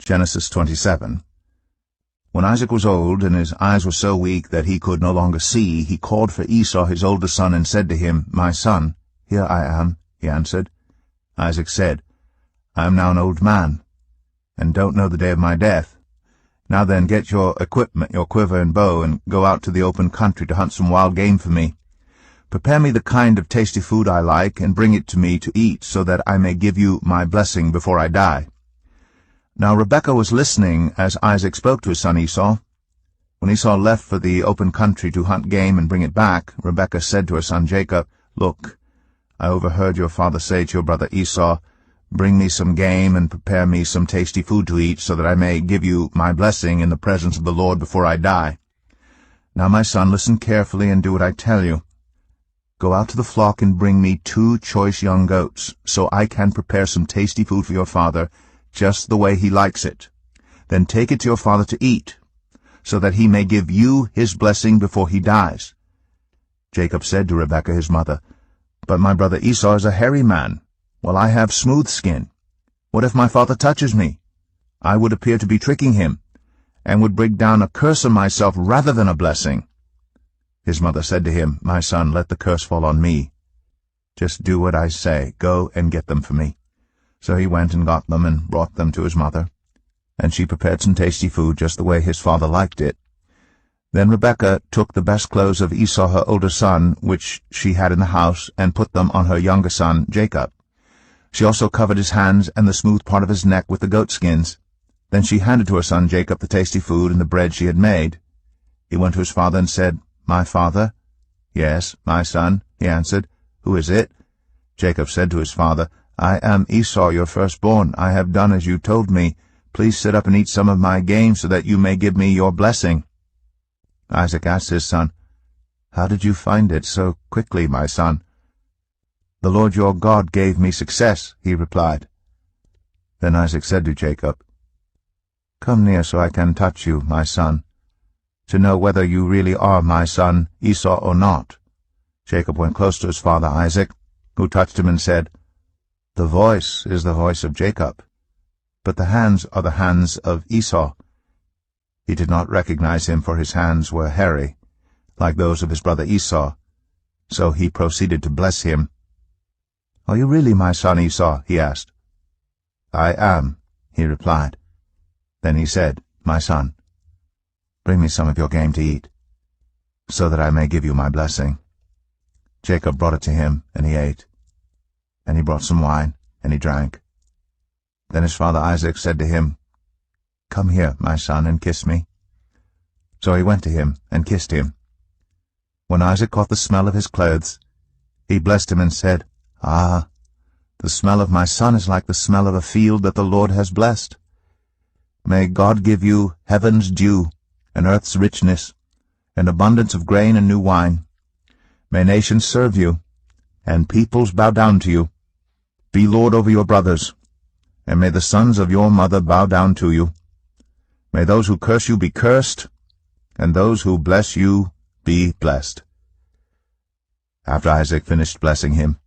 Genesis 27. When Isaac was old, and his eyes were so weak that he could no longer see, he called for Esau his older son, and said to him, "My son." "Here I am," he answered. Isaac said, "I am now an old man, and don't know the day of my death. Now then, get your equipment, your quiver and bow, and go out to the open country to hunt some wild game for me. Prepare me the kind of tasty food I like, and bring it to me to eat, so that I may give you my blessing before I die." Now Rebekah was listening as Isaac spoke to his son Esau. When Esau left for the open country to hunt game and bring it back, Rebekah said to her son Jacob, "Look, I overheard your father say to your brother Esau, 'Bring me some game and prepare me some tasty food to eat, so that I may give you my blessing in the presence of the Lord before I die.' Now, my son, listen carefully and do what I tell you. Go out to the flock and bring me 2 choice young goats, so I can prepare some tasty food for your father, just the way he likes it. Then take it to your father to eat, so that he may give you his blessing before he dies." Jacob said to Rebekah his mother, "But my brother Esau is a hairy man, while I have smooth skin. What if my father touches me? I would appear to be tricking him, and would bring down a curse on myself rather than a blessing." His mother said to him, "My son, let the curse fall on me. Just do what I say. Go and get them for me." So he went and got them and brought them to his mother, and she prepared some tasty food just the way his father liked it. Then Rebekah took the best clothes of Esau her older son, which she had in the house, and put them on her younger son Jacob. She also covered his hands and the smooth part of his neck with the goatskins. Then she handed to her son Jacob the tasty food and the bread she had made. He went to his father and said, "My father?" "Yes, my son," he answered. "Who is it?" Jacob said to his father, "I am Esau, your firstborn. I have done as you told me. Please sit up and eat some of my game, so that you may give me your blessing." Isaac asked his son, "How did you find it so quickly, my son?" "The Lord your God gave me success," he replied. Then Isaac said to Jacob, "Come near so I can touch you, my son, to know whether you really are my son Esau or not." Jacob went close to his father Isaac, who touched him and said, "The voice is the voice of Jacob, but the hands are the hands of Esau." He did not recognize him, for his hands were hairy, like those of his brother Esau. So he proceeded to bless him. "Are you really my son Esau?" he asked. "I am," he replied. Then he said, "My son, bring me some of your game to eat, so that I may give you my blessing." Jacob brought it to him, and he ate. And he brought some wine, and he drank. Then his father Isaac said to him, "Come here, my son, and kiss me." So he went to him and kissed him. When Isaac caught the smell of his clothes, he blessed him and said, "Ah, the smell of my son is like the smell of a field that the Lord has blessed. May God give you heaven's dew, and earth's richness, and abundance of grain and new wine. May nations serve you, and peoples bow down to you. Be Lord over your brothers, and may the sons of your mother bow down to you. May those who curse you be cursed, and those who bless you be blessed." After Isaac finished blessing him,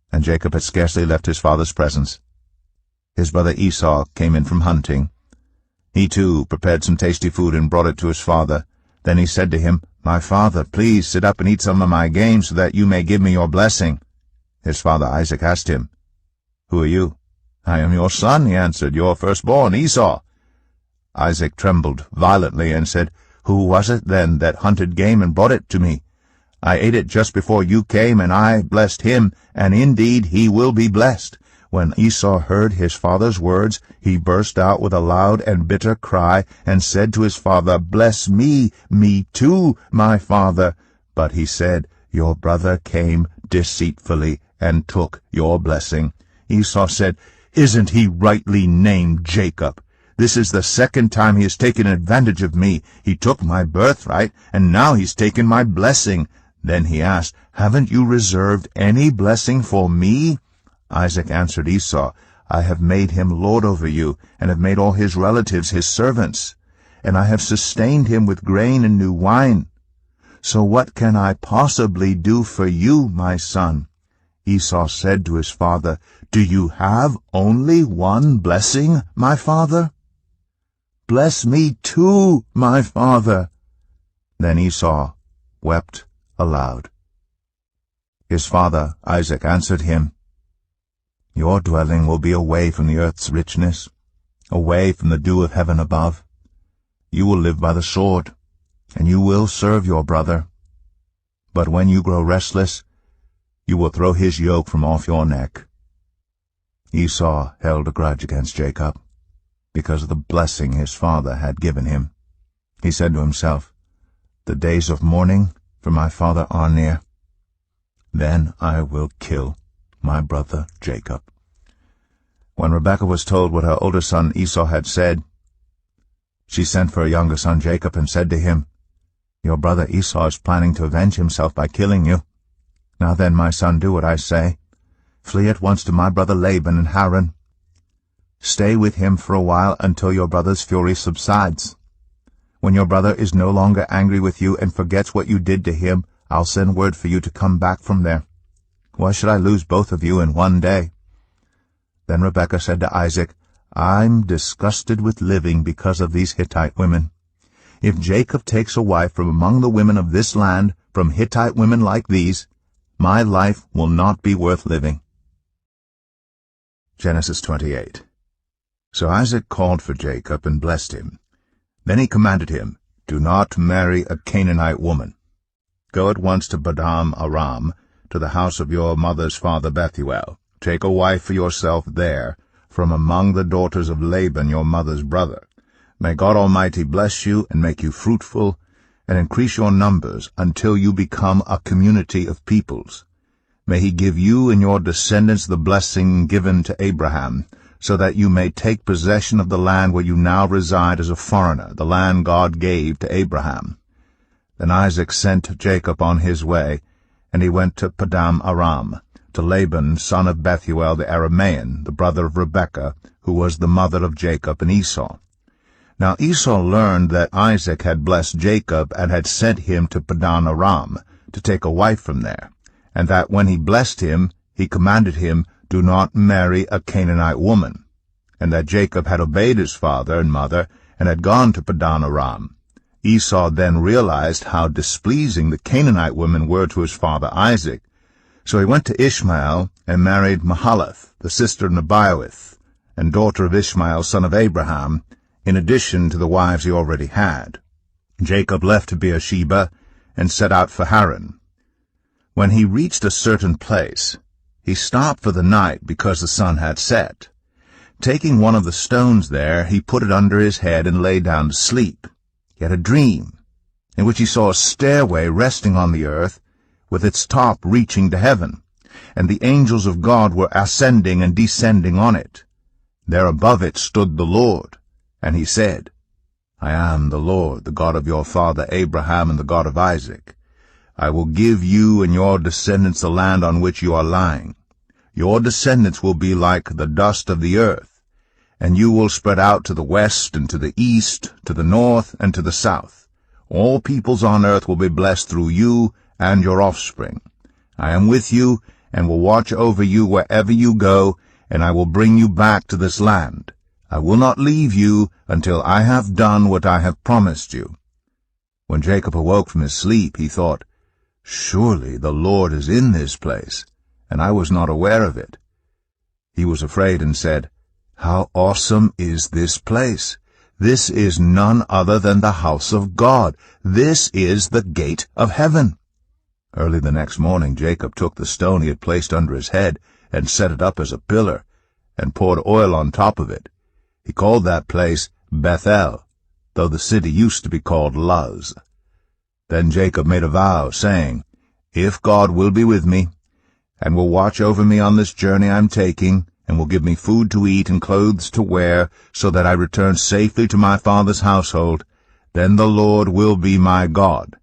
and Jacob had scarcely left his father's presence, his brother Esau came in from hunting. He too prepared some tasty food and brought it to his father. Then he said to him, "My father, please sit up and eat some of my game, so that you may give me your blessing." His father Isaac asked him, "Who are you?" "I am your son," he answered, "your firstborn, Esau." Isaac trembled violently and said, "Who was it, then, that hunted game and brought it to me? I ate it just before you came, and I blessed him, and indeed he will be blessed." When Esau heard his father's words, he burst out with a loud and bitter cry, and said to his father, "Bless me, me too, my father." But he said, "Your brother came deceitfully and took your blessing." Esau said, "Isn't he rightly named Jacob? This is the second time he has taken advantage of me. He took my birthright, and now he's taken my blessing." Then he asked, "Haven't you reserved any blessing for me?" Isaac answered Esau, "I have made him lord over you, and have made all his relatives his servants, and I have sustained him with grain and new wine. So what can I possibly do for you, my son?" Esau said to his father, "Do you have only one blessing, my father?" Bless me too, my father." Then Esau wept aloud. His father Isaac answered him, "Your dwelling will be away from the earth's richness, away from the dew of heaven above. You will live by the sword, and you will serve your brother. But when you grow restless, you will throw his yoke from off your neck." Esau held a grudge against Jacob, because of the blessing his father had given him. He said to himself, "The days of mourning for my father are near. Then I will kill my brother Jacob." When Rebekah was told what her older son Esau had said, she sent for her younger son Jacob and said to him, "Your brother Esau is planning to avenge himself by killing you. Now then, my son, do what I say. Flee at once to my brother Laban in Haran. Stay with him for a while until your brother's fury subsides. When your brother is no longer angry with you and forgets what you did to him, I'll send word for you to come back from there. Why should I lose both of you in one day?" Then Rebekah said to Isaac, "I'm disgusted with living because of these Hittite women. If Jacob takes a wife from among the women of this land, from Hittite women like these, my life will not be worth living." Genesis 28. So Isaac called for Jacob and blessed him. Then he commanded him, "Do not marry a Canaanite woman. Go at once to Padan Aram, to the house of your mother's father Bethuel. Take a wife for yourself there, from among the daughters of Laban your mother's brother. May God Almighty bless you and make you fruitful, and increase your numbers until you become a community of peoples. May he give you and your descendants the blessing given to Abraham, so that you may take possession of the land where you now reside as a foreigner, the land God gave to Abraham." Then Isaac sent Jacob on his way, and he went to Padan Aram, to Laban son of Bethuel the Aramean, the brother of Rebekah, who was the mother of Jacob and Esau. Now Esau learned that Isaac had blessed Jacob and had sent him to Padan Aram to take a wife from there, and that when he blessed him, he commanded him, "Do not marry a Canaanite woman," and that Jacob had obeyed his father and mother and had gone to Padan Aram. Esau then realized how displeasing the Canaanite women were to his father Isaac. So he went to Ishmael and married Mahalath, the sister of Nebaioth, and daughter of Ishmael son of Abraham, in addition to the wives he already had. Jacob left Beersheba and set out for Haran. When he reached a certain place, he stopped for the night because the sun had set. Taking one of the stones there, he put it under his head and lay down to sleep. He had a dream, in which he saw a stairway resting on the earth, with its top reaching to heaven, and the angels of God were ascending and descending on it. There above it stood the Lord, and he said, "I am the Lord, the God of your father Abraham and the God of Isaac. I will give you and your descendants the land on which you are lying. Your descendants will be like the dust of the earth, and you will spread out to the west and to the east, to the north and to the south. All peoples on earth will be blessed through you and your offspring. I am with you and will watch over you wherever you go, and I will bring you back to this land. I will not leave you until I have done what I have promised you." When Jacob awoke from his sleep, he thought, "Surely the Lord is in this place, and I was not aware of it." He was afraid and said, "How awesome is this place! This is none other than the house of God. This is the gate of heaven." Early the next morning Jacob took the stone he had placed under his head and set it up as a pillar, and poured oil on top of it. He called that place Bethel, though the city used to be called Luz. Then Jacob made a vow, saying, "If God will be with me, and will watch over me on this journey I am taking, and will give me food to eat and clothes to wear, so that I return safely to my father's household, then the Lord will be my God,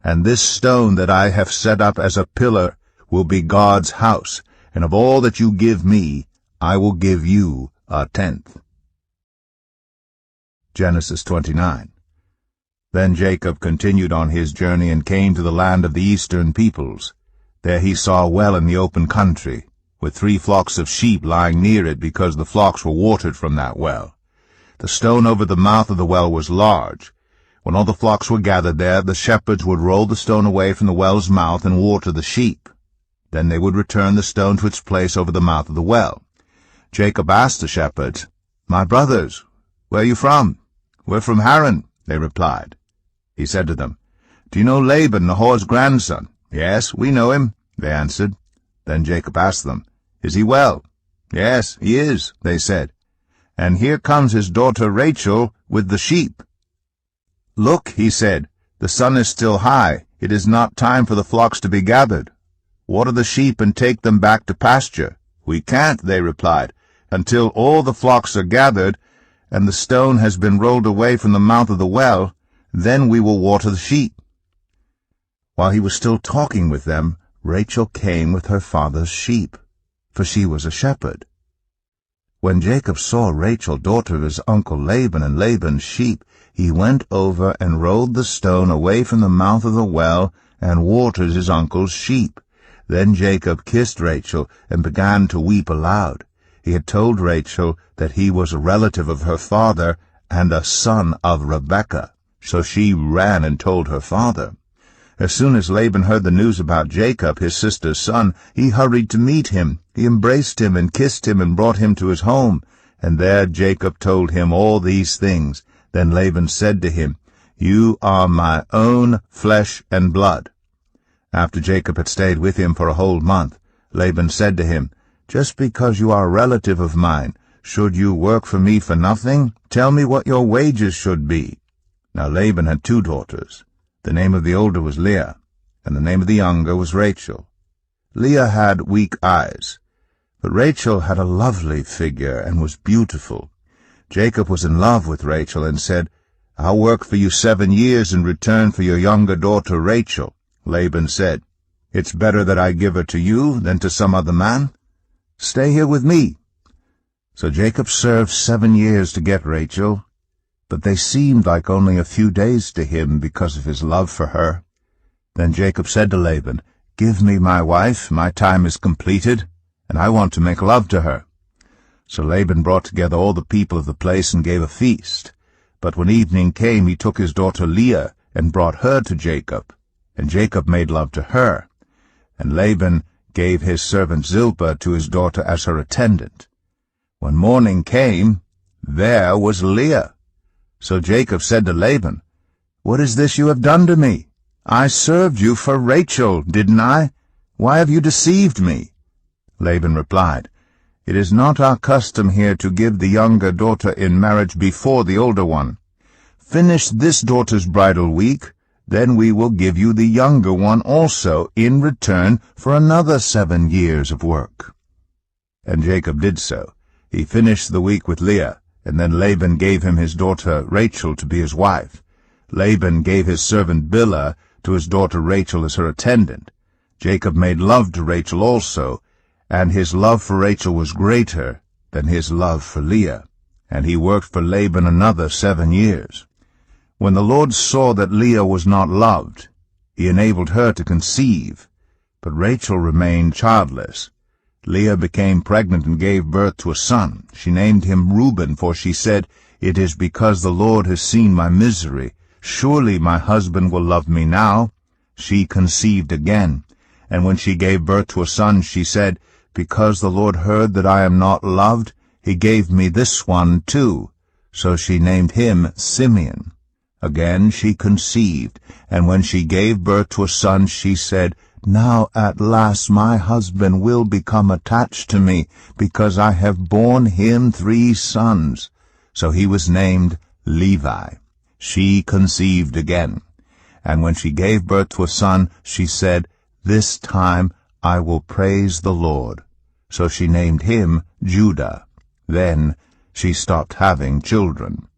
and this stone that I have set up as a pillar will be God's house, and of all that you give me, I will give you a tenth." Genesis 29. Then Jacob continued on his journey and came to the land of the eastern peoples. There he saw a well in the open country, with 3 flocks of sheep lying near it, because the flocks were watered from that well. The stone over the mouth of the well was large. When all the flocks were gathered there, the shepherds would roll the stone away from the well's mouth and water the sheep. Then they would return the stone to its place over the mouth of the well. Jacob asked the shepherds, "My brothers, where are you from?" "We're from Haran," they replied. He said to them, "Do you know Laban, Nahor's grandson?" "Yes, we know him," they answered. Then Jacob asked them, "Is he well?" "Yes, he is," they said. "And here comes his daughter Rachel with the sheep." "Look," he said, "the sun is still high. It is not time for the flocks to be gathered. Water the sheep and take them back to pasture." "We can't," they replied, "until all the flocks are gathered, and the stone has been rolled away from the mouth of the well. Then we will water the sheep." While he was still talking with them, Rachel came with her father's sheep, for she was a shepherd. When Jacob saw Rachel, daughter of his uncle Laban, and Laban's sheep, he went over and rolled the stone away from the mouth of the well and watered his uncle's sheep. Then Jacob kissed Rachel and began to weep aloud. He had told Rachel that he was a relative of her father and a son of Rebekah, so she ran and told her father. As soon as Laban heard the news about Jacob, his sister's son, he hurried to meet him. He embraced him and kissed him and brought him to his home. And there Jacob told him all these things. Then Laban said to him, "You are my own flesh and blood." After Jacob had stayed with him for a whole month, Laban said to him, "Just because you are a relative of mine, should you work for me for nothing? Tell me what your wages should be." Now Laban had 2 daughters. The name of the older was Leah, and the name of the younger was Rachel. Leah had weak eyes, but Rachel had a lovely figure and was beautiful. Jacob was in love with Rachel and said, "I'll work for you 7 years in return for your younger daughter Rachel." Laban said, "It's better that I give her to you than to some other man. Stay here with me." So Jacob served 7 years to get Rachel, but they seemed like only a few days to him because of his love for her. Then Jacob said to Laban, "Give me my wife, my time is completed, and I want to make love to her." So Laban brought together all the people of the place and gave a feast. But when evening came, he took his daughter Leah and brought her to Jacob, and Jacob made love to her. And Laban gave his servant Zilpah to his daughter as her attendant. When morning came, there was Leah. So Jacob said to Laban, "What is this you have done to me? I served you for Rachel, didn't I? Why have you deceived me?" Laban replied, "It is not our custom here to give the younger daughter in marriage before the older one. Finish this daughter's bridal week, then we will give you the younger one also in return for another 7 years of work." And Jacob did so. He finished the week with Leah, and then Laban gave him his daughter Rachel to be his wife. Laban gave his servant Bilhah to his daughter Rachel as her attendant. Jacob made love to Rachel also, and his love for Rachel was greater than his love for Leah. And he worked for Laban another 7 years. When the Lord saw that Leah was not loved, he enabled her to conceive, but Rachel remained childless. Leah became pregnant and gave birth to a son. She named him Reuben, for she said, "It is because the Lord has seen my misery. Surely my husband will love me now." She conceived again, and when she gave birth to a son, she said, "Because the Lord heard that I am not loved, he gave me this one too." So she named him Simeon. Again she conceived, and when she gave birth to a son, she said, "Now at last my husband will become attached to me, because I have borne him 3 sons. So he was named Levi. She conceived again, and when she gave birth to a son, she said, "This time I will praise the Lord." So she named him Judah. Then she stopped having children.